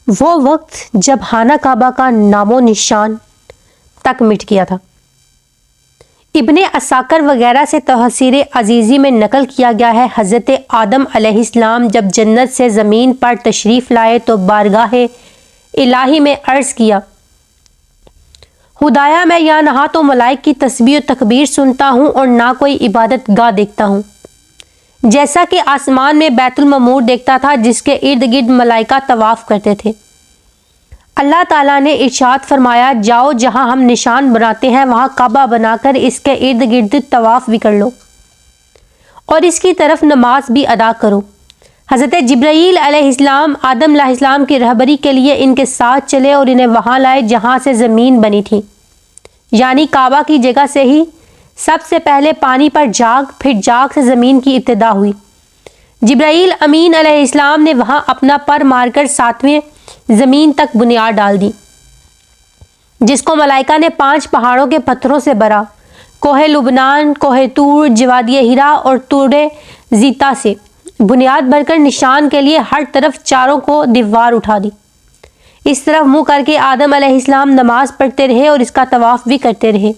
وہ وقت جب خانہ کعبہ کا نام و نشان تک مٹ گیا تھا۔ ابن عساکر وغیرہ سے تفسیر عزیزی میں نقل کیا گیا ہے، حضرت آدم علیہ السلام جب جنت سے زمین پر تشریف لائے تو بارگاہ الہی میں عرض کیا، خدایا میں یہاں نہ تو ملائک کی تسبیح و تکبیر سنتا ہوں اور نہ کوئی عبادت گاہ دیکھتا ہوں، جیسا کہ آسمان میں بیت المعمور دیکھتا تھا جس کے ارد گرد ملائکہ طواف کرتے تھے۔ اللہ تعالیٰ نے ارشاد فرمایا، جاؤ جہاں ہم نشان بناتے ہیں وہاں کعبہ بنا کر اس کے ارد گرد طواف بھی کر لو اور اس کی طرف نماز بھی ادا کرو۔ حضرت جبرائیل علیہ السلام آدم علیہ السلام کی رہبری کے لیے ان کے ساتھ چلے اور انہیں وہاں لائے جہاں سے زمین بنی تھی، یعنی کعبہ کی جگہ سے ہی سب سے پہلے پانی پر جھاگ، پھر جھاگ سے زمین کی ابتدا ہوئی۔ جبرائیل امین علیہ السلام نے وہاں اپنا پر مار کر 7ویں زمین تک بنیاد ڈال دی، جس کو ملائکہ نے 5 پہاڑوں کے پتھروں سے بھرا، کوہ لبنان، کوہ طور، جوادی ہرا اور طور زیتا سے بنیاد بھر کر نشان کے لیے ہر طرف چاروں کو دیوار اٹھا دی۔ اس طرف منہ کر کے آدم علیہ السلام نماز پڑھتے رہے اور اس کا طواف بھی کرتے رہے۔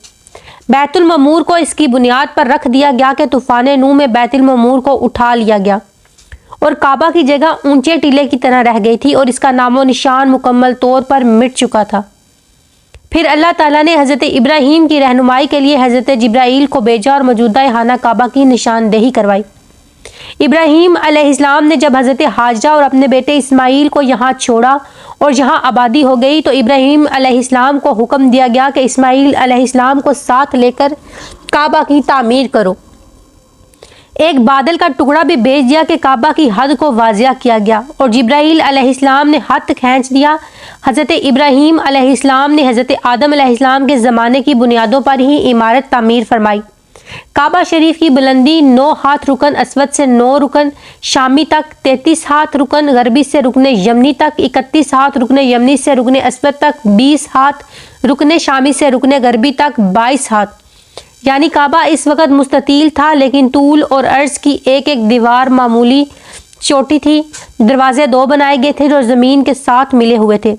بیت المعمور کو اس کی بنیاد پر رکھ دیا گیا کہ طوفان نوح میں بیت المعمور کو اٹھا لیا گیا اور کعبہ کی جگہ اونچے ٹیلے کی طرح رہ گئی تھی اور اس کا نام و نشان مکمل طور پر مٹ چکا تھا۔ پھر اللہ تعالیٰ نے حضرت ابراہیم کی رہنمائی کے لیے حضرت جبرائیل کو بھیجا اور موجودہ خانہ کعبہ کی نشاندہی کروائی۔ ابراہیم علیہ السلام نے جب حضرت ہاجرہ اور اپنے بیٹے اسماعیل کو یہاں چھوڑا اور یہاں آبادی ہو گئی تو ابراہیم علیہ السلام کو حکم دیا گیا کہ اسماعیل علیہ السلام کو ساتھ لے کر کعبہ کی تعمیر کرو۔ ایک بادل کا ٹکڑا بھی بھیج دیا کہ کعبہ کی حد کو واضح کیا گیا اور جبرائیل علیہ السلام نے ہاتھ کھینچ دیا۔ حضرت ابراہیم علیہ السلام نے حضرت آدم علیہ السلام کے زمانے کی بنیادوں پر ہی عمارت تعمیر فرمائی۔ کعبہ شریف کی بلندی 9 ہاتھ رکن اسود سے 9 رکن شامی تک، 33 ہاتھ رکن غربی سے رکن یمنی تک، 31 ہاتھ رکن یمنی سے رکن اسود تک، 20 ہاتھ رکن شامی سے رکن غربی تک، 22 ہاتھ، یعنی کعبہ اس وقت مستطیل تھا لیکن طول اور عرض کی ایک ایک دیوار معمولی چھوٹی تھی۔ دروازے 2 بنائے گئے تھے جو زمین کے ساتھ ملے ہوئے تھے۔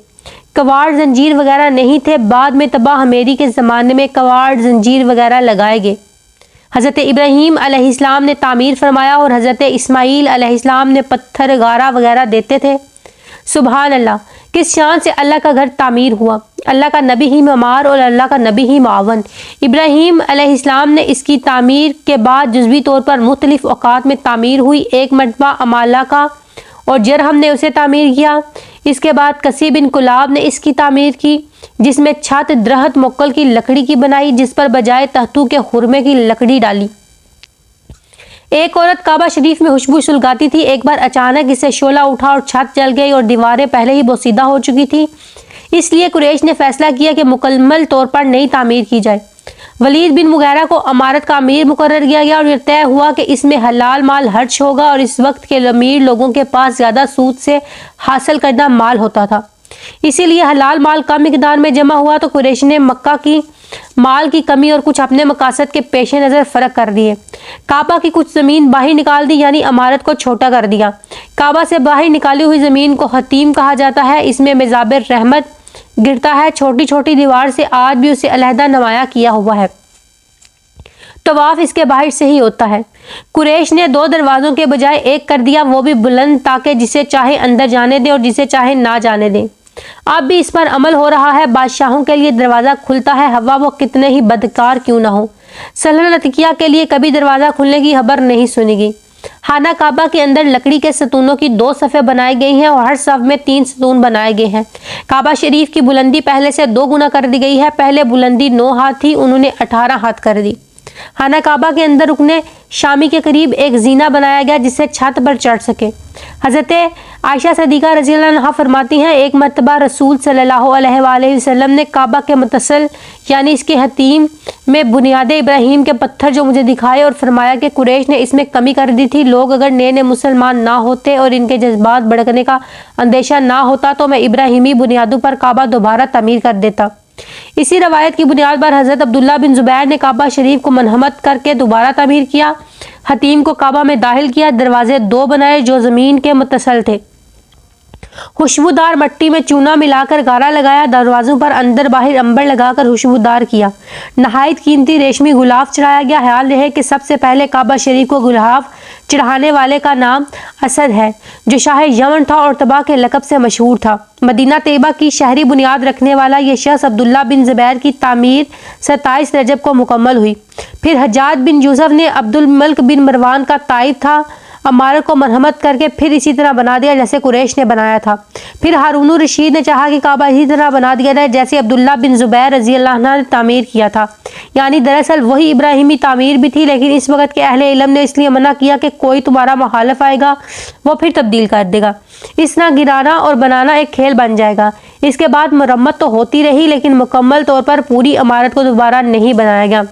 کواڑ زنجیر وغیرہ نہیں تھے، بعد میں تباہ حمیری کے زمانے میں کواڑ زنجیر وغیرہ لگائے گئے۔ حضرت ابراہیم علیہ السلام نے تعمیر فرمایا اور حضرت اسماعیل علیہ السلام نے پتھر غارہ وغیرہ دیتے تھے۔ سبحان اللہ، کس شان سے اللہ کا گھر تعمیر ہوا، اللہ کا نبی ہی معمار اور اللہ کا نبی ہی معاون۔ ابراہیم علیہ السلام نے اس کی تعمیر کے بعد جزوی طور پر مختلف اوقات میں تعمیر ہوئی۔ ایک مرتبہ امالہ کا اور جرہم نے اسے تعمیر کیا، اس کے بعد کسی بن کلاب نے اس کی تعمیر کی جس میں چھت درخت موکل کی لکڑی کی بنائی جس پر بجائے تختو کے خرمے کی لکڑی ڈالی۔ ایک عورت کعبہ شریف میں خوشبو سلگاتی تھی، ایک بار اچانک اسے شعلہ اٹھا اور چھت جل گئی اور دیواریں پہلے ہی بوسیدہ ہو چکی تھی، اس لیے قریش نے فیصلہ کیا کہ مکمل طور پر نئی تعمیر کی جائے۔ ولید بن مغیرہ کو امارت کا امیر مقرر کیا گیا اور یہ طے ہوا کہ اس میں حلال مال خرچ ہوگا اور اس وقت کے امیر لوگوں کے پاس زیادہ سود سے حاصل کردہ مال ہوتا تھا، اسی لیے حلال مال کم مقدار میں جمع ہوا تو قریش نے مکہ کی مال کی کمی اور کچھ اپنے مقاصد کے پیش نظر فرق کر دیے۔ کعبہ کی کچھ زمین باہر نکال دی، یعنی امارت کو چھوٹا کر دیا۔ کعبہ سے باہر نکالی ہوئی زمین کو حتیم کہا جاتا ہے، اس میں مزاب رحمت گرتا ہے، چھوٹی چھوٹی دیوار سے آج بھی اسے علیحدہ نمایاں کیا ہوا ہے۔ طواف اس کے باہر سے ہی ہوتا ہے۔ قریش نے 2 دروازوں کے بجائے ایک کر دیا، وہ بھی بلند تاکہ جسے چاہے اندر جانے دے اور جسے چاہے نہ جانے دے۔ اب بھی اس پر عمل ہو رہا ہے۔ بادشاہوں کے لیے دروازہ کھلتا ہے، ہوا وہ کتنے ہی بدکار کیوں نہ ہو۔ سلطنت کے لیے کبھی دروازہ کھلنے کی خبر نہیں سنی گئی۔ خانہ کعبہ کے اندر لکڑی کے ستونوں کی 2 صفیں بنائی گئی ہیں اور ہر صف میں 3 ستون بنائے گئے ہیں۔ کعبہ شریف کی بلندی پہلے سے 2 گنا کر دی گئی ہے، پہلے بلندی 9 ہاتھ تھی، انہوں نے 18 ہاتھ کر دی۔ خانہ کعبہ کے اندر رکن شامی کے قریب ایک زینہ بنایا گیا جس سے چھت پر چڑھ سکے۔ حضرت عائشہ صدیقہ رضی اللہ عنہا فرماتی ہیں، ایک مرتبہ رسول صلی اللہ علیہ وآلہ وسلم نے کعبہ کے متصل یعنی اس کے حتیم میں بنیاد ابراہیم کے پتھر جو مجھے دکھائے اور فرمایا کہ قریش نے اس میں کمی کر دی تھی، لوگ اگر نئے مسلمان نہ ہوتے اور ان کے جذبات بھڑکنے کا اندیشہ نہ ہوتا تو میں ابراہیمی بنیادوں پر کعبہ دوبارہ تعمیر کر دیتا۔ اسی روایت کی بنیاد پر حضرت عبداللہ بن زبیر نے کعبہ شریف کو منہمت کر کے دوبارہ تعمیر کیا، حتیم کو کعبہ میں داخل کیا، دروازے 2 بنائے جو زمین کے متصل تھے खुशबूदार मट्टी में चूना मिलाकर गारा लगाया, दरवाजों पर अंदर बाहर अंबर लगाकर खुशबूदार किया, नहायत कीमती रेशमी गुलाब चढ़ाया गया। ख्याल रहे कि सबसे पहले काबा शरीफ को गुलाब चढ़ाने वाले का नाम असद है, जो शाह यमन था और तबा के लक़ब से मशहूर था। मदीना तैयबा की शहरी बुनियाद रखने वाला यह शख्स अब्दुल्ला बिन ज़ुबैर की तामीर 27 रजब को मुकम्मल हुई। फिर हज्जाज बिन यूसुफ ने अब्दुल मलिक बिन मरवान का ताइफ था अमारत को मरहमत करके फिर इसी तरह बना दिया जैसे कुरैश ने बनाया था। फिर हारून रशीद ने चाहा कि काबा इसी तरह बना दिया जाए जैसे अब्दुल्ला बिन ज़ुबैर रज़ी अल्लाह अन्हु ने तामीर किया था। यानी दरअसल वही इब्राहिमी तामीर भी थी, लेकिन इस वक्त के अहले इल्म ने इसलिए मना किया कि कोई तुम्हारा मुखालिफ आएगा वो फिर तब्दील कर देगा। इस तरह गिराना और बनाना एक खेल बन जाएगा। इसके बाद मरम्मत तो होती रही, लेकिन मुकम्मल तौर पर पूरी इमारत को दोबारा नहीं बनाया गया।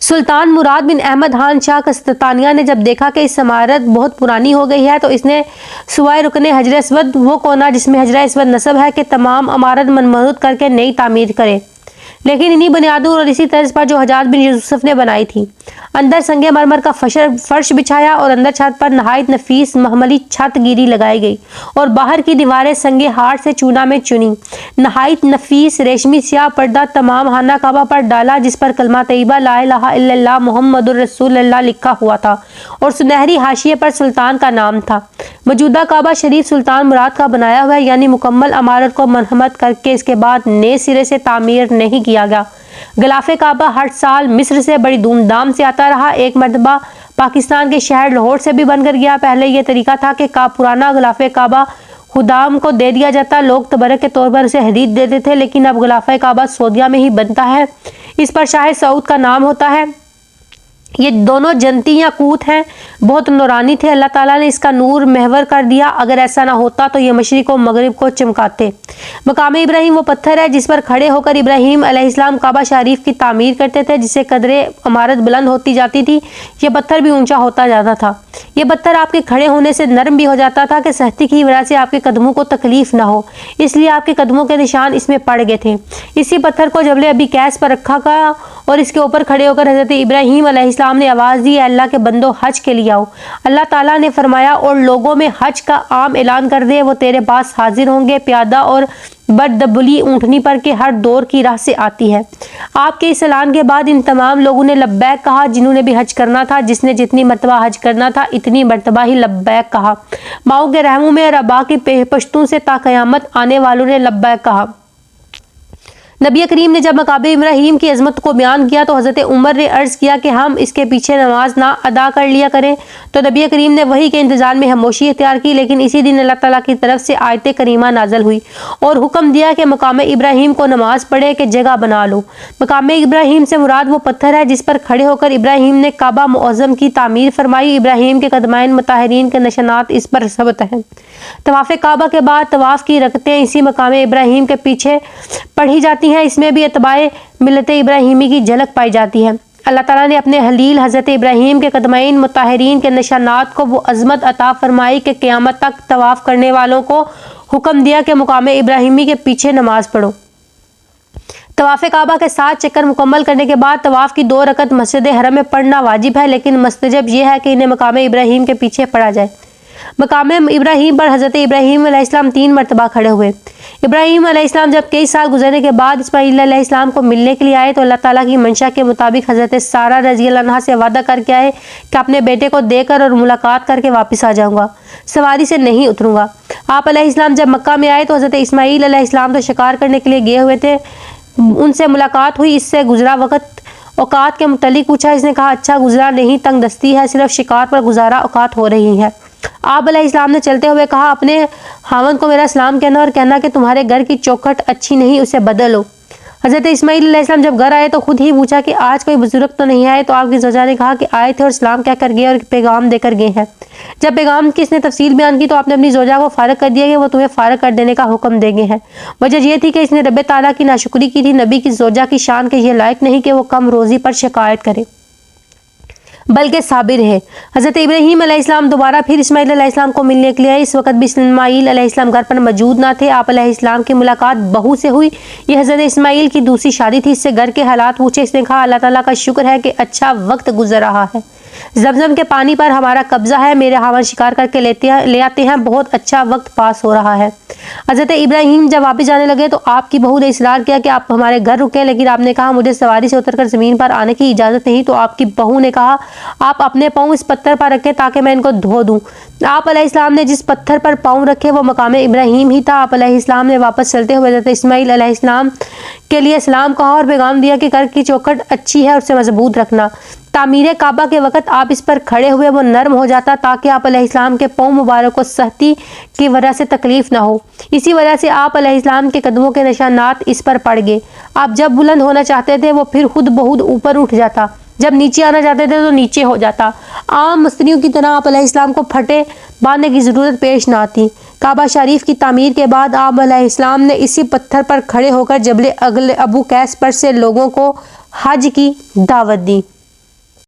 सुल्तान मुराद बिन अहमद खान शाह कस्तानिया ने जब देखा कि इस इमारत बहुत पुरानी हो गई है तो इसने सुवाए रुकने हजर अस्वद, वो कोना जिसमें हजर अस्वद नस्ब है, कि तमाम इमारत मनमहूद करके नई तामीर करे, लेकिन इन्हीं बुनियादों और इसी तर्ज पर जो हज्जाज बिन यूसुफ ने बनाई थी। अंदर संगे मरमर का फर्श बिछाया और अंदर छत पर नहायत नफीस महमली छत गिरी लगाई गई और बाहर की दीवारें संगे हार से चूना में चुनी। नहायत नफीस रेशमी स्याह पर्दा तमाम खाना काबा पर डाला, जिस पर कलमा तैयबा ला इलाहा इल्लल्लाह मुहम्मदुर रसूलुल्लाह लिखा हुआ था और सुनहरी हाशिए पर सुल्तान का नाम था। मौजूदा काबा शरीफ सुल्तान मुराद का बनाया हुआ है, यानी मुकम्मल इमारत को मरहमत करके इसके बाद नए सिरे से तामीर नहीं किया गया। गिलाफे काबा हर साल मिस्र से बड़ी धूमधाम से आता रहा। एक मरतबा पाकिस्तान के शहर लाहौर से भी बनकर गया। पहले यह तरीका था कि पुराना गिलाफे काबा खुदाम को दे दिया जाता, लोग तबरक के तौर पर उसे खरीद देते थे, लेकिन अब गिलाफे काबा सऊदिया में ही बनता है। इस पर शाह सऊद का नाम होता है। ये दोनों जन्नती याकूत हैं, बहुत नूरानी थे। अल्लाह ताला ने इसका नूर महवर कर दिया। अगर ऐसा ना होता तो ये मशरिक और मगरिब को चमकाते। मकाम इब्राहिम वो पत्थर है जिस पर खड़े होकर इब्राहिम अलैहिस्सलाम काबा शरीफ की तामीर करते थे, जिससे कदरे इमारत बुलंद होती जाती थी। ये पत्थर भी ऊंचा होता जाता था। ये पत्थर आपके खड़े होने से नरम भी हो जाता था कि सख्ती की वजह से आपके कदमों को तकलीफ ना हो, इसलिए आपके कदमों के निशान इसमें पड़ गए थे। इसी पत्थर को जबले अबी कैस पर रखा गया और इसके ऊपर खड़े होकर हजरत इब्राहिम अलैहिस्सलाम ने आवाज़ दी, अल्लाह के बंदो हज के लिए आओ। अल्लाह ताला ने फरमाया, और लोगों में हज का आम ऐलान कर दे, वो तेरे पास हाजिर होंगे प्यादा और बददबुली ऊँटनी पर के हर दौर की राह से आती है। आपके इस ऐलान के बाद इन तमाम लोगों ने लब्बैक कहा जिन्होंने भी हज करना था। जिसने जितनी मरतबा हज करना था इतनी मरतबा ही लब्बैक कहा। माओ के रहमों में रबा की पश्तों से ता क़यामत आने वालों ने लब्बैक कहा। नबी करीम ने जब मकाम इब्राहिम की अजमत को बयान किया तो हज़रत उमर ने अर्ज़ किया कि हम इसके पीछे नमाज ना अदा कर लिया करें, तो नबी करीम ने वही के इंतज़ार में खामोशी इख्तियार की। लेकिन इसी दिन अल्लाह ताला की तरफ से आयत करीमा नाज़िल हुई और हुक्म दिया कि मकाम इब्राहिम को नमाज पढ़े के जगह बना लो। मकाम इब्राहिम से मुराद वो पत्थर है जिस पर खड़े होकर इब्राहिम ने काबा मुअज़्ज़म की तामीर फरमाई। इब्राहिम के कदमैन मुताहिरीन के निशानात इस पर सबत हैं। तवाफ़ काबा के बाद तवाफ़ की रकतें इसी मकाम इब्राहिम के पीछे पढ़ी जाती हैं। इसमें भी अतबाए मिलत इब्राहिमी की झलक पाई जाती है। अल्लाह ताला ने अपने हलील हज़रत इब्राहिम के कदमैन मुताहिरीन के निशानात को वो अज़मत अता फरमाई कि क़यामत तक तवाफ़ करने वालों को हुक्म दिया कि मुकाम इब्राहिमी के पीछे नमाज पढ़ो। तवाफ़ काबा के 7 चक्कर मुकम्मल करने के बाद तवाफ़ की 2 रकत मस्जिद हरम में पढ़ना वाजिब है, लेकिन मस्तजब यह है कि इन्हें मकाम इब्राहिम के पीछे पढ़ा जाए। मकाम इब्राहिम पर हज़रत इब्राहिम अलैहिस्सलाम 3 मरतबा खड़े हुए। इब्राहिम अलैहिस्सलाम जब कई साल गुजरने के बाद इस्माईल अलैहिस्सलाम को मिलने के लिए आए तो अल्लाह ताला की मंशा के मुताबिक हज़रत सारा रज़ी अल्लाह अन्हा से वादा करके आए कि अपने बेटे को देकर और मुलाकात करके वापस आ जाऊँगा, सवारी से नहीं उतरूँगा। आप अलैहिस्सलाम जब मक्का में आए तो हज़रत इस्माईल अलैहिस्सलाम तो शिकार करने के लिए गए हुए थे, उनसे मुलाकात हुई। इससे गुजरा वक़्त औकात के मुतल्लिक पूछा। इसने कहा, अच्छा गुजरा नहीं, तंग दस्ती है, सिर्फ शिकार पर गुजारा औकात हो रही है। आप अलैहिस्सलाम ने चलते हुए कहा, अपने हावन को मेरा सलाम कहना और कहना कि तुम्हारे घर की चौखट अच्छी नहीं, उसे बदलो। हज़रत इस्माईल अलैहिस्सलाम जब घर आए तो खुद ही पूछा कि आज कोई बुजुर्ग तो नहीं आए, तो आपकी ज़ौजा ने कहा कि आए थे और सलाम कह कर गए और पैगाम देकर गए हैं। जब पैगाम की इसने तफसील बयान की तो आपने अपनी ज़ौजा को फ़ारग कर दिया कि वो तुम्हें फ़ारग कर देने का हुक्म दे गए हैं। वजह यह थी कि इसने रब ताला की नाशुक्री की थी। नबी की ज़ौजा की शान के ये लायक नहीं कि वो कम रोज़ी पर शिकायत करे। बल्कि साबिर है। हज़रत इब्राहीम अलैहिस्सलाम दोबारा फिर इस्माईल अलैहिस्सलाम को मिलने के लिए आए। इस वक्त भी इस्माईल अलैहिस्सलाम घर पर मौजूद ना थे। आप अलैहिस्सलाम की मुलाकात बहू से हुई। ये हज़रत इस्माईल की दूसरी शादी थी। इससे घर के हालात पूछे। इसने कहा, अल्लाह ताला का शुक्र है कि अच्छा वक्त गुजर रहा है। ज़मज़म के पानी पर हमारा कब्जा है। मेरे हावन शिकार करके ले आते हैं। बहुत अच्छा वक्त पास हो रहा है। हज़रत इब्राहीम जब वापस जाने लगे तो आपकी बहू ने इसरार किया कि आप हमारे घर रुकें, लेकिन आपने कहा मुझे सवारी से उतरकर ज़मीन पर आने की इजाज़त नहीं। तो आपकी बहू ने कहा, आप अपने पाँव इस पत्थर पर रखें ताकि मैं इनको धो दूँ। आप अलैहिस्सलाम ने जिस पत्थर पर पाँव रखे वो मकाम इब्राहीम ही था। आप अलैहिस्सलाम ने वापस चलते हुए हज़रत इस्माईल अलैहिस्सलाम के लिए सलाम कहा और पैगाम दिया कि घर की चौखट अच्छी है, उसे मजबूत रखना। तामीर काबा के वक़्त आप इस पर खड़े हुए वो नरम हो जाता ताकि आप अलैहिस्सलाम के पाँव मुबारक को सख्ती की वजह से तकलीफ़ ना हो। इसी वजह से आप अलैहिस्सलाम के कदमों के निशानात इस पर पड़ गए। आप जब बुलंद होना चाहते थे वो फिर खुद बहुद ऊपर उठ जाता, जब नीचे आना चाहते थे तो नीचे हो जाता। आम मस्तरियों की तरह आप अलैहिस्सलाम को फटे बांधने की ज़रूरत पेश ना आती। काबा शरीफ की तामीर के बाद आप अलैहिस्सलाम ने इसी पत्थर पर खड़े होकर जबल अबू कैस पर से लोगों को हज की दावत दी।